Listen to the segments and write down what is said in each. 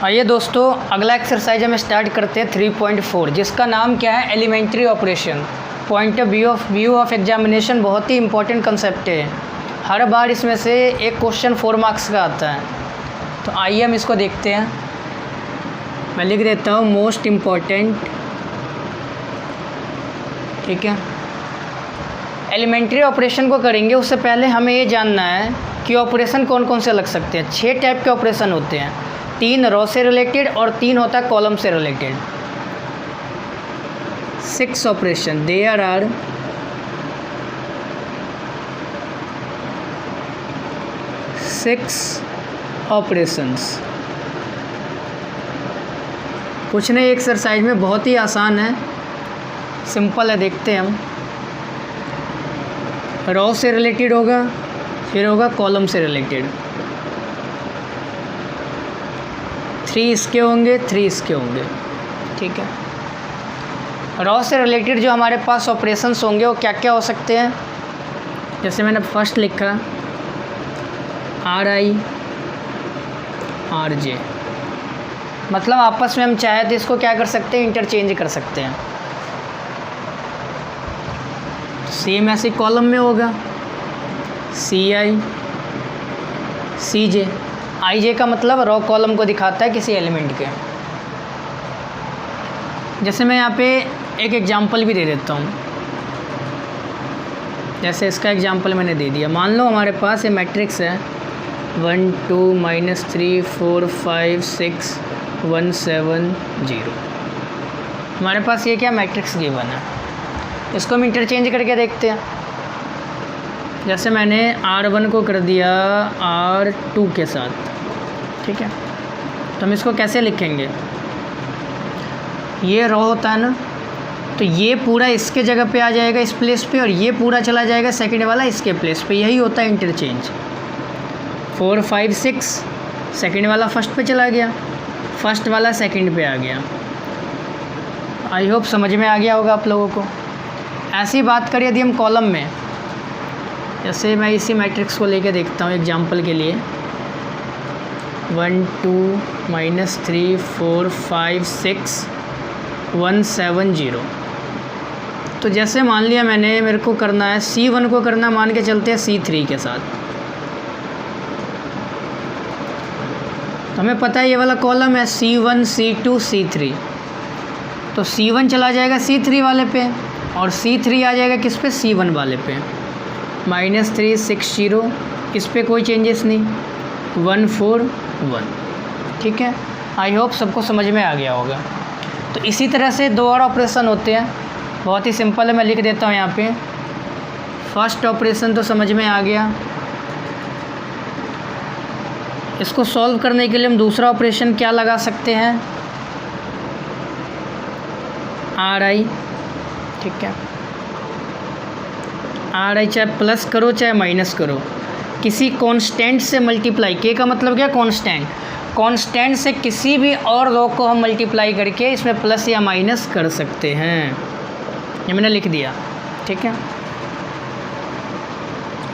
आइए दोस्तों, अगला एक्सरसाइज हम स्टार्ट करते हैं 3.4, जिसका नाम क्या है, elementary operation. Point of view of examination बहुत ही इंपॉर्टेंट कंसेप्ट है। हर बार इसमें से एक क्वेश्चन 4 मार्क्स का आता है। तो आइए हम इसको देखते हैं। मैं लिख देता हूँ मोस्ट इम्पॉर्टेंट, ठीक है। एलिमेंट्री ऑपरेशन को करेंगे उससे पहले हमें ये जानना है कि ऑपरेशन कौन कौन से लग सकते हैं। 6 टाइप के ऑपरेशन होते हैं, 3 रो से रिलेटेड और 3 होता है कॉलम से related. 6 operation, there are 6 operations. कुछ नहीं, एक्सरसाइज में बहुत ही आसान है, सिंपल है। देखते हैं हम। रो से रिलेटेड होगा, फिर होगा कॉलम से रिलेटेड। 3 इसके होंगे, 3 इसके होंगे, ठीक है। रो से रिलेटेड जो हमारे पास ऑपरेशंस होंगे वो क्या क्या हो सकते हैं, जैसे मैंने फर्स्ट लिखा RI RJ, मतलब आपस में हम चाहे तो इसको क्या कर सकते हैं, इंटरचेंज कर सकते हैं। सेम ऐसे कॉलम में होगा CI CJ। IJ का मतलब रो कॉलम को दिखाता है किसी एलिमेंट के। जैसे मैं यहाँ पे एक एग्जांपल भी दे देता हूँ, जैसे इसका एग्जांपल मैंने दे दिया। मान लो हमारे पास ये मैट्रिक्स है 1 2 -3 4 5 6 1 7 0। हमारे पास ये क्या मैट्रिक्स गिवन है, इसको हम इंटरचेंज करके देखते हैं। जैसे मैंने R1 को कर दिया R2 के साथ, ठीक है। तो हम इसको कैसे लिखेंगे, ये रो होता है ना, तो ये पूरा इसके जगह पे आ जाएगा इस प्लेस पे, और ये पूरा चला जाएगा सेकंड वाला इसके प्लेस पे। यही होता है इंटरचेंज। 4 5 6 सेकंड वाला फर्स्ट पे चला गया, फर्स्ट वाला सेकंड पे आ गया। आई होप समझ में आ गया होगा आप लोगों को। ऐसी बात करें यदि हम कॉलम में, जैसे मैं इसी मैट्रिक्स को लेके देखता हूँ एग्जांपल के लिए 1 2 -3 4 5 6 1 7 0। तो जैसे मान लिया मैंने, मेरे को करना है C1 को करना, मान के चलते हैं C3 के साथ। तो हमें पता है ये वाला कॉलम है C1 C2 C3, तो C1 चला जाएगा C3 वाले पे और C3 आ जाएगा किस पे, C1 वाले पे। -3 6 0, इस पे कोई चेंजेस नहीं, 1 4 1, ठीक है। आई होप सबको समझ में आ गया होगा। तो इसी तरह से 2 और ऑपरेशन होते हैं, बहुत ही सिंपल है। मैं लिख देता हूँ यहाँ पे। फर्स्ट ऑपरेशन तो समझ में आ गया। इसको सॉल्व करने के लिए हम दूसरा ऑपरेशन क्या लगा सकते हैं, RI, ठीक है। RI चाहे प्लस करो चाहे माइनस करो, किसी कांस्टेंट से मल्टीप्लाई। के का मतलब क्या, कांस्टेंट। कांस्टेंट से किसी भी और रो को हम मल्टीप्लाई करके इसमें प्लस या माइनस कर सकते हैं। ये मैंने लिख दिया, ठीक है।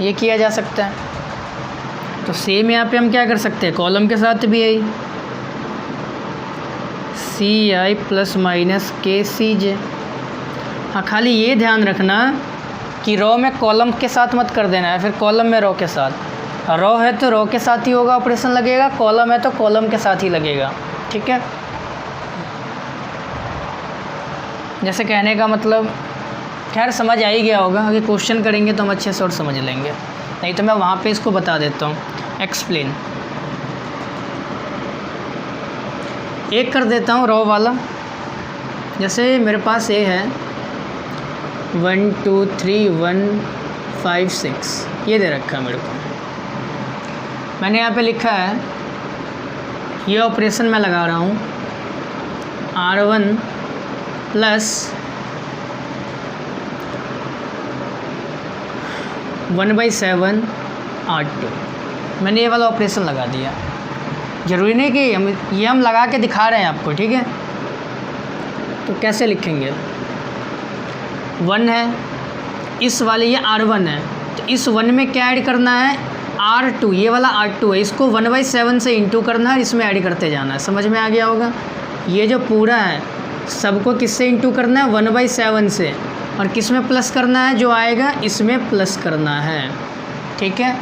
ये किया जा सकता है। तो सेम यहाँ पे हम क्या कर सकते हैं, कॉलम के साथ भी यही CI ± KCJ। हाँ, खाली ये ध्यान रखना कि रो में कॉलम के साथ मत कर देना है, फिर कॉलम में रो के साथ। रो है तो रो के साथ ही होगा ऑपरेशन लगेगा, कॉलम है तो कॉलम के साथ ही लगेगा, ठीक है। जैसे कहने का मतलब, खैर समझ आ ही गया होगा। अगर क्वेश्चन करेंगे तो हम अच्छे से और समझ लेंगे, नहीं तो मैं वहाँ पे इसको बता देता हूँ, एक्सप्लेन। एक कर देता हूँ रो वाला। जैसे मेरे पास ये है 1 2 3 1 5 6, ये दे रखा है मेरे को। मैंने यहाँ पे लिखा है, ये ऑपरेशन मैं लगा रहा हूँ R1 प्लस 1/7 R2। मैंने ये वाला ऑपरेशन लगा दिया। ज़रूरी नहीं कि हम लगा के दिखा रहे हैं आपको, ठीक है। तो कैसे लिखेंगे, 1 है, इस वाले ये R1 है, तो इस 1 में क्या ऐड करना है, R2, ये वाला R2 है, इसको 1/7 से इंटू करना है, इसमें ऐड करते जाना है। समझ में आ गया होगा। ये जो पूरा है सबको किससे इंटू करना है, 1/7 से, और किस में प्लस करना है, जो आएगा इसमें प्लस करना है। ठीक है,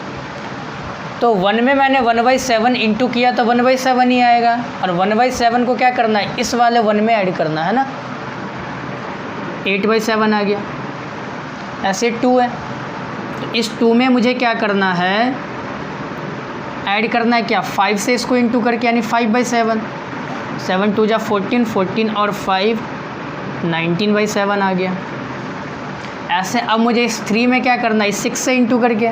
तो 1 में मैंने 1/7 इंटू किया तो 1/7 ही आएगा, और 1/7 को क्या करना है, इस वाले 1 में ऐड करना है ना, 8/7 आ गया। ऐसे 2 है, तो इस 2 में मुझे क्या करना है, ऐड करना है क्या, 5 से इसको इंटू करके, यानी 5/7, 7 2 जा 14, 14 और 5 19/7 आ गया। ऐसे अब मुझे इस 3 में क्या करना है, 6 से इंटू करके।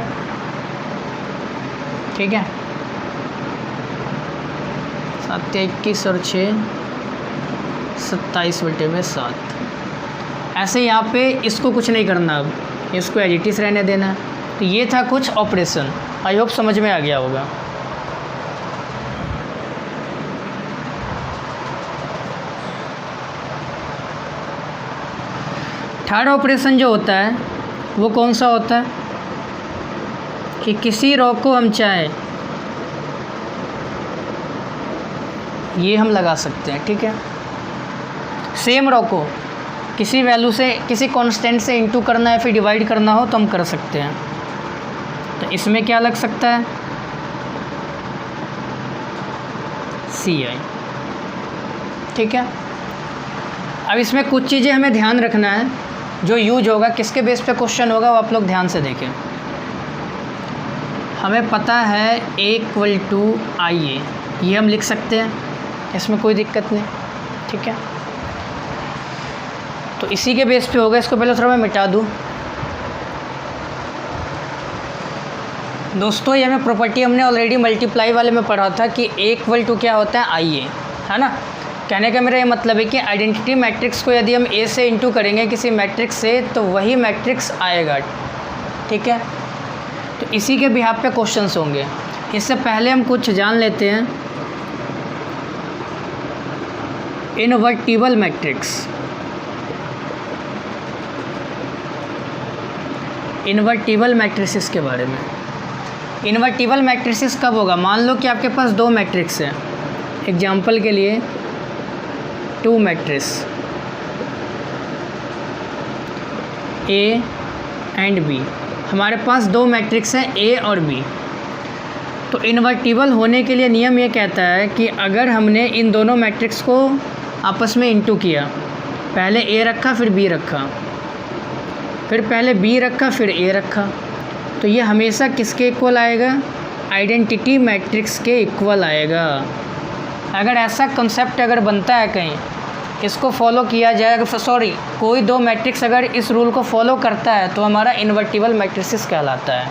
ठीक है, 7 21 और 6 27/7। ऐसे यहाँ पे इसको कुछ नहीं करना, अब इसको एज इट इज रहने देना है। तो ये था कुछ ऑपरेशन, आई होप समझ में आ गया होगा। थर्ड ऑपरेशन जो होता है वो कौन सा होता है कि किसी रो को हम चाहे ये हम लगा सकते हैं। ठीक है, सेम रो को किसी वैल्यू से, किसी कांस्टेंट से इंटू करना है, फिर डिवाइड करना हो तो हम कर सकते हैं। तो इसमें क्या लग सकता है, CI। ठीक है, अब इसमें कुछ चीज़ें हमें ध्यान रखना है, जो यूज होगा, किसके बेस पे क्वेश्चन होगा वो आप लोग ध्यान से देखें। हमें पता है A = IA, ये हम लिख सकते हैं, इसमें कोई दिक्कत नहीं। ठीक है, तो इसी के बेस पे होगा। इसको पहले थोड़ा मैं मिटा दूँ। दोस्तों ये हमें प्रॉपर्टी हमने ऑलरेडी मल्टीप्लाई वाले में पढ़ा था कि A = क्या होता है, IA, है ना। कहने का मेरा ये मतलब है कि आइडेंटिटी मैट्रिक्स को यदि हम A से इंटू करेंगे किसी मैट्रिक्स से तो वही मैट्रिक्स आएगा। ठीक है, तो इसी के बिहाफ पे क्वेश्चंस होंगे। इससे पहले हम कुछ जान लेते हैं। इनवर्टिबल मैट्रिक्स, इनवर्टिबल मैट्रिसेस के बारे में। इनवर्टिबल मैट्रिसेस कब होगा, मान लो कि आपके पास 2 मैट्रिक्स हैं। एग्जाम्पल के लिए 2 मैट्रिक्स A एंड B, हमारे पास 2 मैट्रिक्स हैं A और B। तो इन्वर्टिबल होने के लिए नियम ये कहता है कि अगर हमने इन दोनों मैट्रिक्स को आपस में इंटू किया, पहले A रखा फिर B रखा, फिर पहले B रखा फिर A रखा, तो ये हमेशा किसके इक्वल आएगा, आइडेंटिटी मैट्रिक्स के इक्वल आएगा। अगर ऐसा कंसेप्ट अगर बनता है कहीं, इसको फॉलो किया जाए, सॉरी कोई 2 मैट्रिक्स अगर इस रूल को फॉलो करता है तो हमारा इन्वर्टिबल मैट्रिसेस कहलाता है।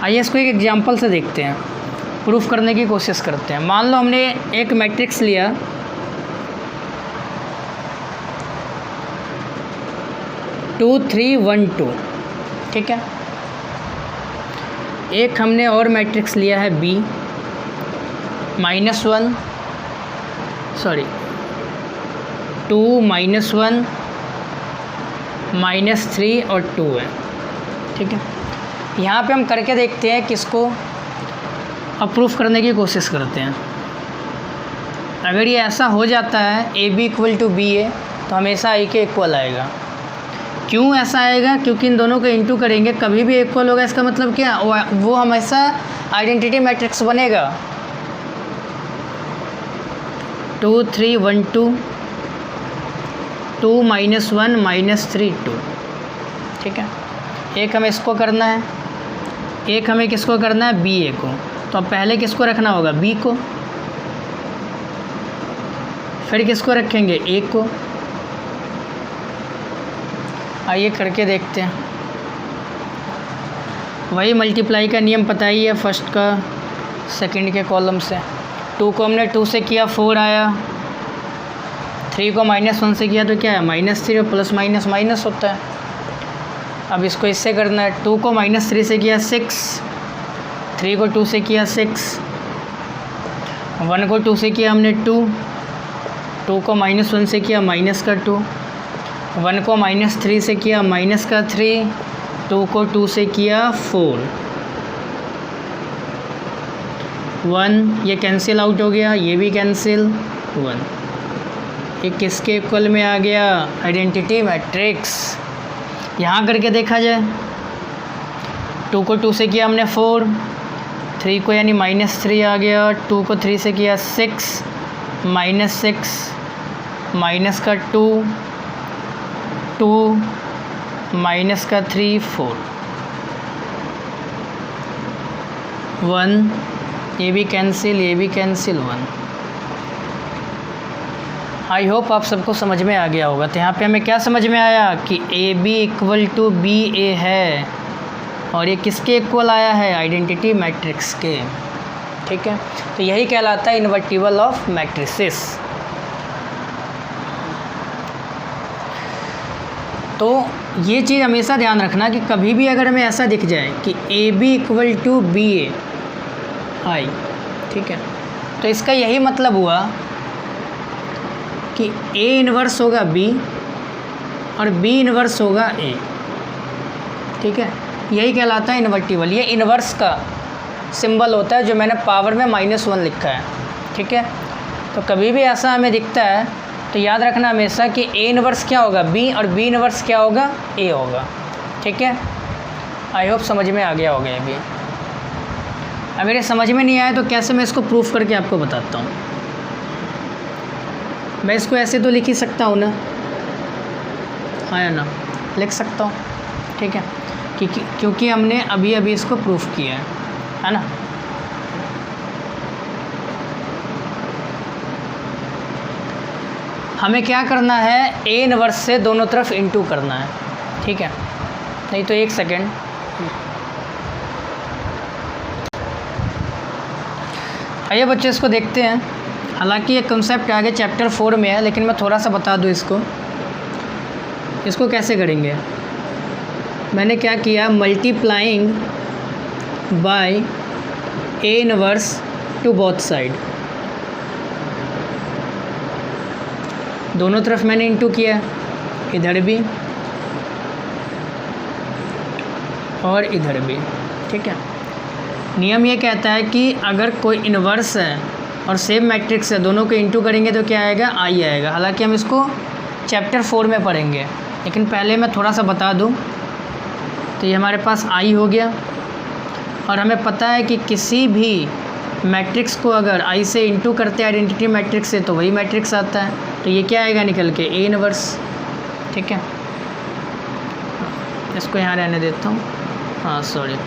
आइए इसको एक एग्जांपल से देखते हैं, प्रूफ करने की कोशिश करते हैं। मान लो हमने एक मैट्रिक्स लिया, टू 3 1 2। ठीक है, एक हमने और मैट्रिक्स लिया है B -1, सॉरी 2 -1 -3 और 2 है। ठीक है, यहाँ पे हम करके देखते हैं किसको अप्रूव करने की कोशिश करते हैं। अगर ये ऐसा हो जाता है AB = BA तो हमेशा I के इक्वल आएगा। क्यों ऐसा आएगा, क्योंकि इन दोनों को इंटू करेंगे कभी भी इक्वल होगा। इसका मतलब क्या, वो हमेशा आइडेंटिटी मैट्रिक्स बनेगा। 2 3 1 2 2 -1 -3 2। ठीक है, एक हमें इसको करना है, एक हमें किसको करना है, BA को। तो अब पहले किसको रखना होगा, B को, फिर किसको रखेंगे, A को। आइए करके देखते हैं। वही मल्टीप्लाई का नियम पता ही है, फर्स्ट का सेकंड के कॉलम से। 2 को हमने 2 से किया 4 आया, 3 को -1 से किया तो क्या है, -3, और प्लस माइनस माइनस होता है। अब इसको इससे करना है, 2 को -3 से किया 6, 3 को 2 से किया 6, 1 को 2 से किया हमने 2, 2 को -1 से किया -2, 1 को -3 से किया -3, 2 को 2 से किया 4। 1, ये कैंसिल आउट हो गया, ये भी कैंसिल, 1। ये किसके इक्वल में आ गया? Identity matrix. यहाँ करके देखा जाए, 2 को 2 से किया हमने 4, 3 को यानी -3 आ गया, 2 को 3 से किया 6, -6 माइनस का 2, 2 माइनस का 3, 4, 1, ये भी कैंसिल, ये भी कैंसिल, 1। आई होप आप सबको समझ में आ गया होगा। तो यहाँ पे हमें क्या समझ में आया कि A B equal to B A है, और ये किसके इक्वल आया है? आइडेंटिटी मैट्रिक्स के। ठीक है, तो यही कहलाता है इन्वर्टिबल ऑफ मैट्रिसेस। तो ये चीज़ हमेशा ध्यान रखना कि कभी भी अगर हमें ऐसा दिख जाए कि A B equal to B A I, ठीक है, तो इसका यही मतलब हुआ कि ए इन्वर्स होगा बी और बी इन्वर्स होगा ए। ठीक है, यही कहलाता है इन्वर्टिबल। ये इन्वर्स का सिंबल होता है जो मैंने पावर में -1 लिखा है। ठीक है, तो कभी भी ऐसा हमें दिखता है तो याद रखना हमेशा कि ए इन्वर्स क्या होगा? बी, और बी इन्वर्स क्या होगा? ए होगा। ठीक है, आई होप समझ में आ गया होगा ये भी। अगर ये समझ में नहीं आया तो कैसे मैं इसको प्रूफ करके आपको बताता हूँ। मैं इसको ऐसे तो लिख ही सकता हूँ ना, हाँ या ना? लिख सकता हूँ। ठीक है, क्योंकि हमने अभी अभी इसको प्रूफ किया है ना। हमें क्या करना है? ए इन्वर्स से दोनों तरफ इनटू करना है। ठीक है, नहीं तो 1 सेकेंड, आइए बच्चे इसको देखते हैं। हालांकि ये कंसेप्ट आगे चैप्टर 4 में है, लेकिन मैं थोड़ा सा बता दूँ इसको कैसे करेंगे। मैंने क्या किया? Multiplying by A inverse two both side, दोनों तरफ मैंने इनटू किया, इधर भी और इधर भी। ठीक है, नियम ये कहता है कि अगर कोई इन्वर्स है और सेम मैट्रिक्स है, दोनों को इंटू करेंगे तो क्या आएगा? आई आएगा। हालांकि हम इसको चैप्टर 4 में पढ़ेंगे, लेकिन पहले मैं थोड़ा सा बता दूं। तो ये हमारे पास आई हो गया, और हमें पता है कि किसी भी मैट्रिक्स को अगर आई से इंटू करते हैं आइडेंटिटी मैट्रिक्स से तो वही मैट्रिक्स आता है। तो ये क्या आएगा निकल के? A inverse. ठीक है, इसको यहाँ रहने देता हूँ, हाँ sorry,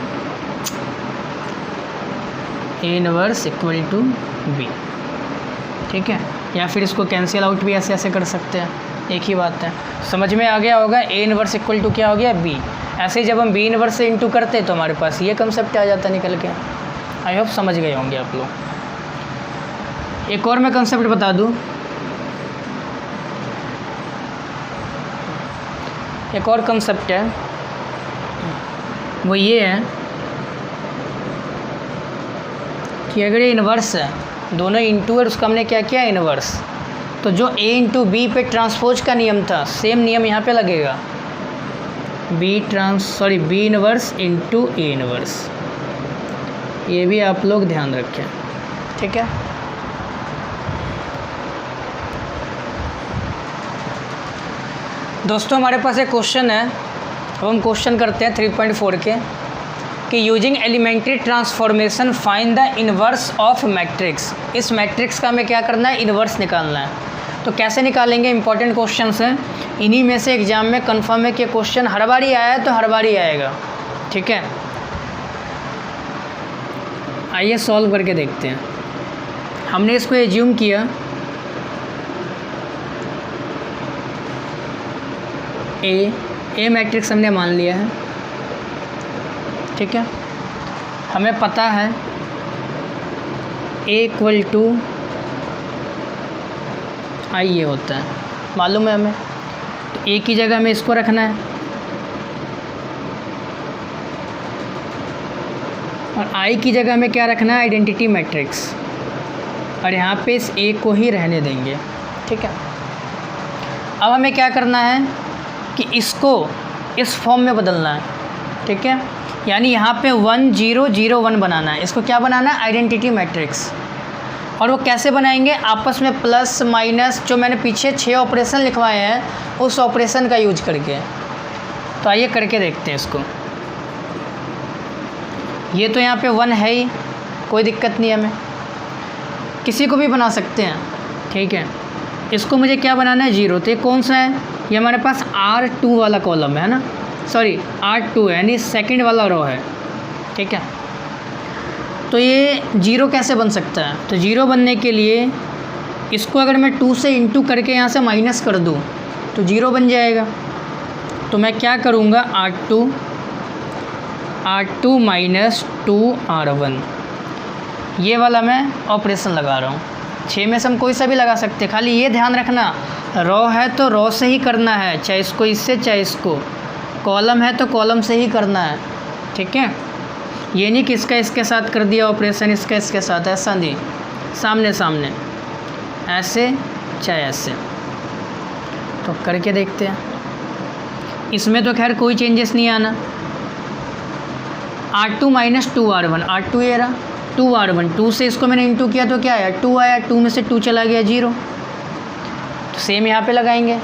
A inverse equal to B. ठीक है, या फिर इसको कैंसिल आउट भी ऐसे ऐसे कर सकते हैं, एक ही बात है। समझ में आ गया होगा? ए इनवर्स इक्वल टू क्या हो गया? बी। ऐसे ही जब हम बी इनवर्स से इंटू करते तो हमारे पास ये कंसेप्ट आ जाता निकल के। आई होप समझ गए होंगे आप लोग। एक और मैं कंसेप्ट बता दूं, एक और कंसेप्ट है, वो ये है कि अगर ये इन्वर्स है, दोनों इंटू है, उसका हमने क्या किया? इन्वर्स। तो जो ए इंटू बी पे ट्रांसपोज का नियम था, सेम नियम यहाँ पे लगेगा। B inverse into A inverse. ये भी आप लोग ध्यान रखें। ठीक है, दोस्तों हमारे पास एक क्वेश्चन है, अब हम क्वेश्चन करते हैं 3.4 के, कि using elementary transformation find the inverse of matrix. इस मैट्रिक्स का हमें क्या करना है? इन्वर्स निकालना है। तो कैसे निकालेंगे? इंपॉर्टेंट क्वेश्चन हैं, इन्हीं में से एग्जाम में कंफर्म है कि क्वेश्चन हर बार ही आया है तो हर बार ही आएगा। ठीक है, आइए सॉल्व करके देखते हैं। हमने इसको एज्यूम किया ए मैट्रिक्स हमने मान लिया है। ठीक है, हमें पता है ए इक्वल टू आई ये होता है, मालूम है हमें। तो ए की जगह हमें इसको रखना है, और आई की जगह हमें क्या रखना है? आइडेंटिटी मैट्रिक्स, और यहाँ पे इस ए को ही रहने देंगे। ठीक है, अब हमें क्या करना है कि इसको इस फॉर्म में बदलना है। ठीक है, यानी यहाँ पे 1 0 0 1 बनाना है। इसको क्या बनाना है? Identity matrix. और वो कैसे बनाएंगे? आपस में प्लस माइनस, जो मैंने पीछे 6 ऑपरेशन लिखवाए हैं उस ऑपरेशन का यूज करके। तो आइए करके देखते हैं इसको। ये तो यहाँ पे 1 है ही, कोई दिक्कत नहीं है, हमें किसी को भी बना सकते हैं, ठीक है। इसको मुझे क्या बनाना है? 0। तो ये कौन सा है? ये हमारे पास R2 वाला कॉलम है ना, सॉरी R2 है, यानी सेकंड वाला रो है, ठीक है। तो ये 0 कैसे बन सकता है? तो 0 बनने के लिए इसको अगर मैं 2 से इंटू करके यहाँ से माइनस कर दूँ तो 0 बन जाएगा। तो मैं क्या करूँगा? R2 माइनस 2R1, ये वाला मैं ऑपरेशन लगा रहा हूँ। 6 में से हम कोई सा भी लगा सकते हैं, खाली ये ध्यान रखना रो है तो रो से ही करना है, चाहे इसको इससे चाहे इसको। कॉलम है तो कॉलम से ही करना है, ठीक है। ये नहीं कि इसका इसके साथ कर दिया ऑपरेशन, इसका इसके साथ, ऐसा नहीं, सामने सामने, ऐसे चाहे ऐसे। तो करके देखते हैं। इसमें तो खैर कोई चेंजेस नहीं आना। R2 माइनस 2R1, R2 ये रहा, 2R1, 2 से इसको मैंने इंटू किया तो क्या आया? 2 आया, 2 में से 2 चला गया 0। तो सेम यहाँ पे लगाएंगे।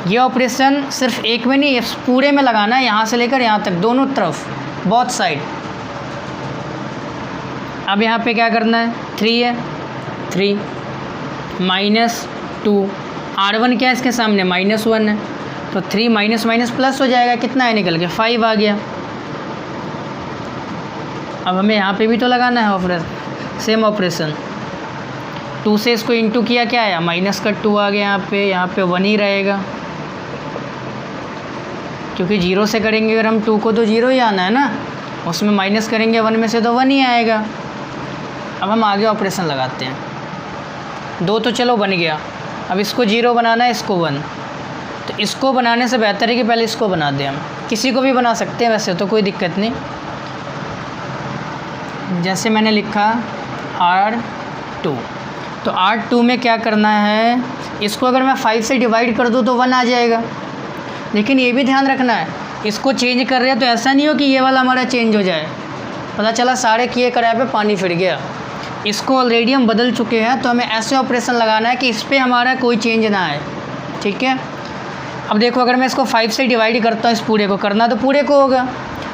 ये ऑपरेशन सिर्फ एक में नहीं, पूरे में लगाना है, यहाँ से लेकर यहाँ तक, दोनों तरफ, बोथ साइड। अब यहाँ पे क्या करना है? 3 है, 3 माइनस 2, R1 क्या है इसके सामने? -1 है, तो 3 माइनस माइनस प्लस हो जाएगा, कितना है निकल के? 5 आ गया। अब हमें यहाँ पे भी तो लगाना है ऑपरेशन, सेम ऑपरेशन। 2 से इसको इंटू किया, क्या आया? माइनस का 2 आ गया, यहाँ पे 1 ही रहेगा, क्योंकि 0 से करेंगे अगर हम 2 को तो 0 ही आना है ना, उसमें माइनस करेंगे 1 में से तो 1 ही आएगा। अब हम आगे ऑपरेशन लगाते हैं। 2 तो चलो बन गया, अब इसको 0 बनाना है, इसको 1। तो इसको बनाने से बेहतर है कि पहले इसको बना दें। हम किसी को भी बना सकते हैं वैसे तो, कोई दिक्कत नहीं। जैसे मैंने लिखा R2, तो R2 में क्या करना है? इसको अगर मैं 5 से डिवाइड कर दूँ तो 1 आ जाएगा। लेकिन ये भी ध्यान रखना है, इसको चेंज कर रहे हैं तो ऐसा नहीं हो कि ये वाला हमारा चेंज हो जाए। पता चला सारे किए कराए पे पानी फिर गया। इसको ऑलरेडी हम बदल चुके हैं, तो हमें ऐसे ऑपरेशन लगाना है कि इस पर हमारा कोई चेंज ना आए, ठीक है। अब देखो, अगर मैं इसको 5 से डिवाइड करता हूँ, इस पूरे को करना तो पूरे को होगा,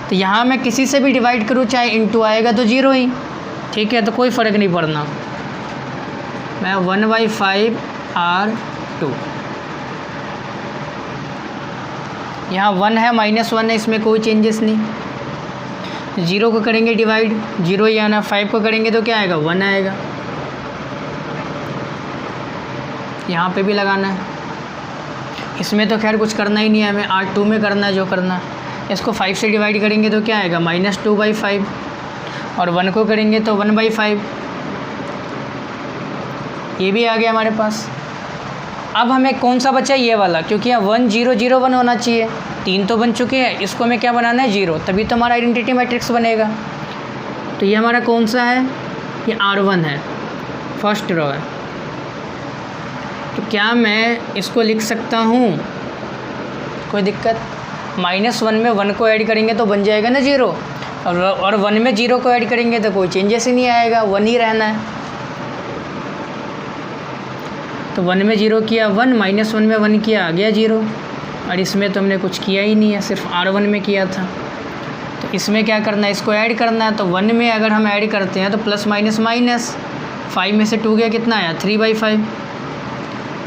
तो यहाँ मैं किसी से भी डिवाइड करूँ चाहे इंटू आएगा तो 0 ही, ठीक है। तो कोई फ़र्क नहीं पड़ना। मैं 1/5 R2, यहाँ 1 है, -1 है, इसमें कोई चेंजेस नहीं। 0 को करेंगे डिवाइड, 0 ही आना। 5 को करेंगे तो क्या आएगा? 1 आएगा। यहाँ पे भी लगाना है। इसमें तो खैर कुछ करना ही नहीं है, हमें R2 में करना है जो करना है। इसको 5 से डिवाइड करेंगे तो क्या आएगा? -2/5, और 1 को करेंगे तो 1/5। ये भी आ गया हमारे पास। अब हमें कौन सा बचा? ये वाला, क्योंकि यहाँ 1 0 0 1 होना चाहिए। 3 तो बन चुके हैं, इसको हमें क्या बनाना है? 0, तभी तो हमारा आइडेंटिटी मैट्रिक्स बनेगा। तो ये हमारा कौन सा है? ये R1 है, फर्स्ट रो है। तो क्या मैं इसको लिख सकता हूँ? कोई दिक्कत? -1 में 1 को ऐड करेंगे तो बन जाएगा ना 0, और 1 में 0 को ऐड करेंगे तो कोई चेंजेस ही नहीं आएगा, 1 ही रहना है। तो 1 में 0 किया 1, -1 में 1 किया, आ गया 0। और इसमें तो हमने कुछ किया ही नहीं है, सिर्फ R1 में किया था। तो इसमें क्या करना है? इसको ऐड करना है। तो 1 में अगर हम ऐड करते हैं तो प्लस माइनस माइनस, 5 में से 2 गया, कितना आया? 3/5।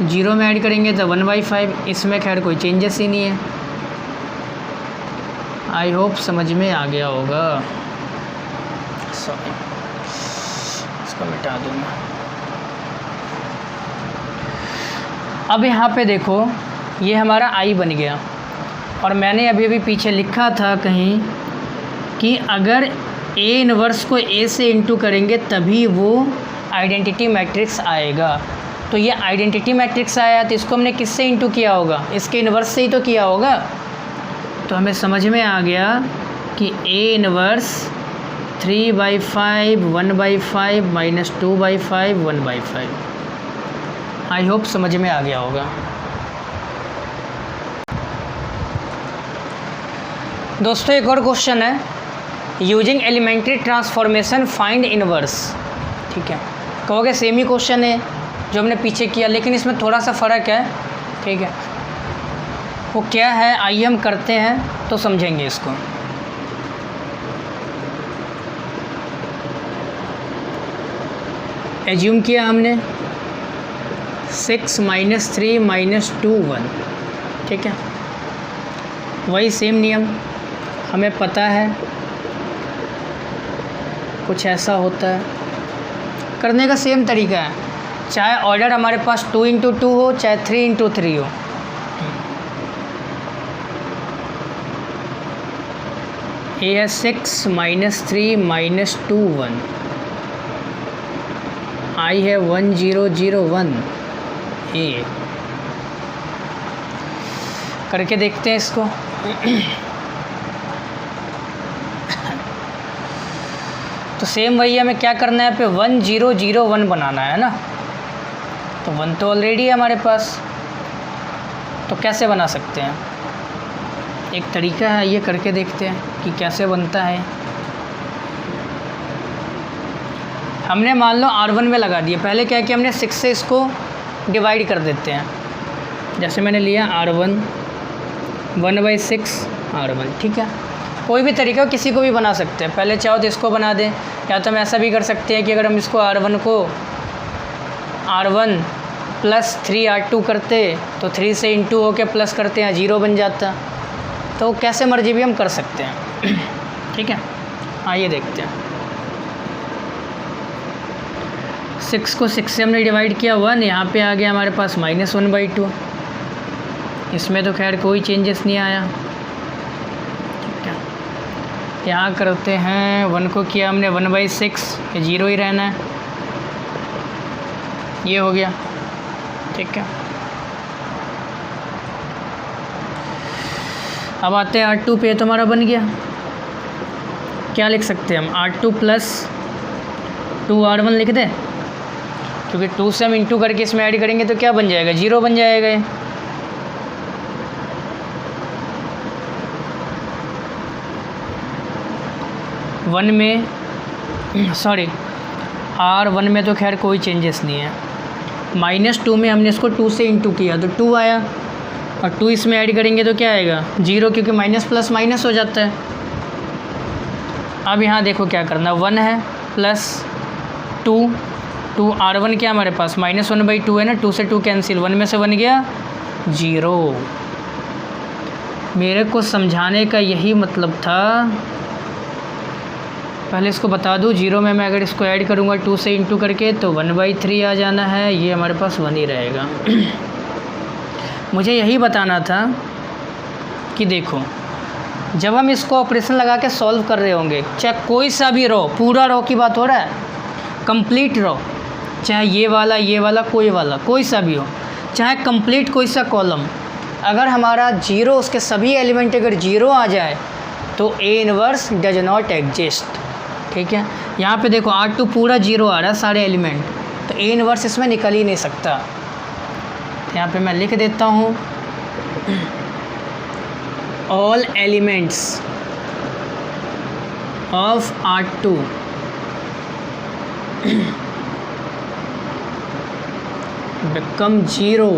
0 में ऐड करेंगे तो 1/5। इसमें खैर कोई चेंजेस ही नहीं है। आई होप समझ में आ गया होगा। सॉरी, इसको मिटा दूँगा। अब यहाँ पे देखो, ये हमारा I बन गया, और मैंने अभी अभी पीछे लिखा था कहीं कि अगर A इन्वर्स को A से इंटू करेंगे तभी वो आइडेंटिटी मैट्रिक्स आएगा। तो ये आइडेंटिटी मैट्रिक्स आया, तो इसको हमने किससे इंटू किया होगा? इसके इन्वर्स से ही तो किया होगा। तो हमें समझ में आ गया कि A इन्वर्स 3/5 1/5 -2/5 1/5। आई होप समझ में आ गया होगा। दोस्तों एक और क्वेश्चन है, using elementary transformation find inverse. ठीक है, कहोगे सेम ही क्वेश्चन है जो हमने पीछे किया, लेकिन इसमें थोड़ा सा फ़र्क है। ठीक है, वो क्या है आइए हम करते हैं तो समझेंगे इसको। एज्यूम किया हमने 6 - 3 - 2 1। ठीक है, वही सेम नियम हमें पता है, कुछ ऐसा होता है। करने का सेम तरीका है, चाहे ऑर्डर हमारे पास 2 × 2 हो, चाहे 3 × 3 हो। ये है 6 - 3 - 2 1, आई है 1 0 0 1। ये करके देखते हैं इसको। तो सेम वही हमें क्या करना है, पे 1 0 0 1 बनाना है ना। तो 1 तो ऑलरेडी है हमारे पास, तो कैसे बना सकते हैं? एक तरीका है, ये करके देखते हैं कि कैसे बनता है। हमने मान लो R1 में लगा दिया। पहले क्या किया हमने, 6 से इसको डिवाइड कर देते हैं। जैसे मैंने लिया R1 1/6 R1। ठीक है, कोई भी तरीका किसी को भी बना सकते हैं। पहले चाहो तो इसको बना दें, या तो हम ऐसा भी कर सकते हैं कि अगर हम इसको R1 को R1 + 3 R2 करते तो 3 से इंटू होके प्लस करते हैं, 0 बन जाता। तो कैसे मर्जी भी हम कर सकते हैं। ठीक है, आइए देखते हैं। 6 को 6 से हमने डिवाइड किया 1, यहाँ पे आ गया हमारे पास -1/2। इसमें तो खैर कोई चेंजेस नहीं आया। ठीक है, यहाँ करते हैं 1 को किया हमने 1/6, 0 ही रहना है, ये हो गया। ठीक है, अब आते हैं R2 पे, तो हमारा बन गया। क्या लिख सकते हैं हम, R2 + 2 R1 लिख दें, क्योंकि 2 से हम इंटू करके इसमें ऐड करेंगे तो क्या बन जाएगा, 0 बन जाएगा ये। R1 में तो खैर कोई चेंजेस नहीं है। -2 में हमने इसको 2 से इंटू किया तो 2 आया, और 2 इसमें ऐड करेंगे तो क्या आएगा, 0, क्योंकि माइनस प्लस माइनस हो जाता है। अब यहाँ देखो क्या करना, 1 है प्लस 2 R1 क्या हमारे पास -1/2 है ना, 2 से 2 कैंसिल, 1 में से 1 गया 0। मेरे को समझाने का यही मतलब था। पहले इसको बता दूँ, 0 में मैं अगर इसको ऐड करूँगा 2 से इंटू करके तो 1/3 आ जाना है, ये हमारे पास 1 ही रहेगा। मुझे यही बताना था कि देखो, जब हम इसको ऑपरेशन लगा के सॉल्व कर रहे होंगे, चाहे कोई सा भी रो, पूरा रो की बात हो रहा है, कंप्लीट रो, चाहे ये वाला कोई सा भी हो, चाहे कंप्लीट कोई सा कॉलम, अगर हमारा 0 उसके सभी एलिमेंट अगर 0 आ जाए तो A inverse does not exist. ठीक है, यहाँ पे देखो R2 पूरा 0 आ रहा है सारे एलिमेंट, तो A इनवर्स इसमें निकल ही नहीं सकता। तो यहाँ पे मैं लिख देता हूँ, all elements of R2 become 0,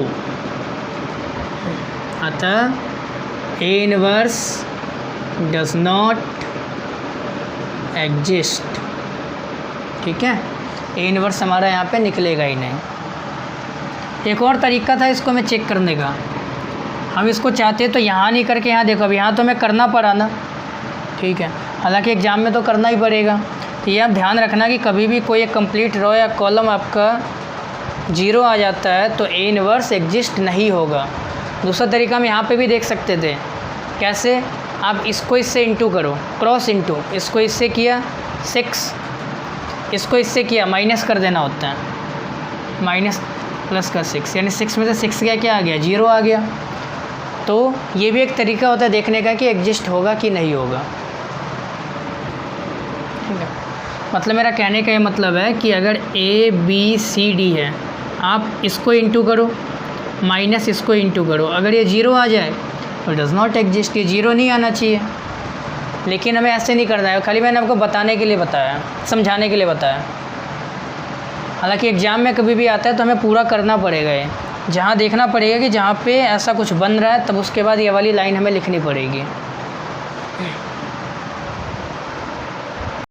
अतः A inverse does not exist. ठीक है, A इनवर्स हमारा यहाँ पे निकलेगा ही नहीं। एक और तरीका था इसको मैं चेक करने का, हम इसको चाहते तो यहाँ नहीं करके यहाँ देखो, अब यहाँ तो हमें करना पड़ा ना। ठीक है, हालांकि एग्ज़ाम में तो करना ही पड़ेगा। तो ये आप ध्यान रखना कि कभी भी कोई एक कंप्लीट रो या कॉलम आपका 0 आ जाता है तो A इनवर्स एग्जिस्ट नहीं होगा। दूसरा तरीका हम यहाँ पे भी देख सकते थे, कैसे, आप इसको इससे इंटू करो, क्रॉस इंटू, इसको इससे किया 6, इसको इससे किया माइनस कर देना होता है, माइनस प्लस का 6, यानी 6 में से 6 क्या आ गया, 0 आ गया। तो ये भी एक तरीका होता है देखने का कि एग्जिस्ट होगा कि नहीं होगा। ठीक है, मतलब मेरा कहने का ये मतलब है कि अगर A B C D है, आप इसको इंटू करो माइनस इसको इंटू करो, अगर ये 0 आ जाए तो डज़ नॉट एग्जिस्ट, ये 0 नहीं आना चाहिए। लेकिन हमें ऐसे नहीं करना है, खाली मैंने आपको बताने के लिए बताया, समझाने के लिए बताया। हालांकि एग्ज़ाम में कभी भी आता है तो हमें पूरा करना पड़ेगा ये, जहाँ देखना पड़ेगा कि जहाँ पे ऐसा कुछ बन रहा है तब उसके बाद ये वाली लाइन हमें लिखनी पड़ेगी।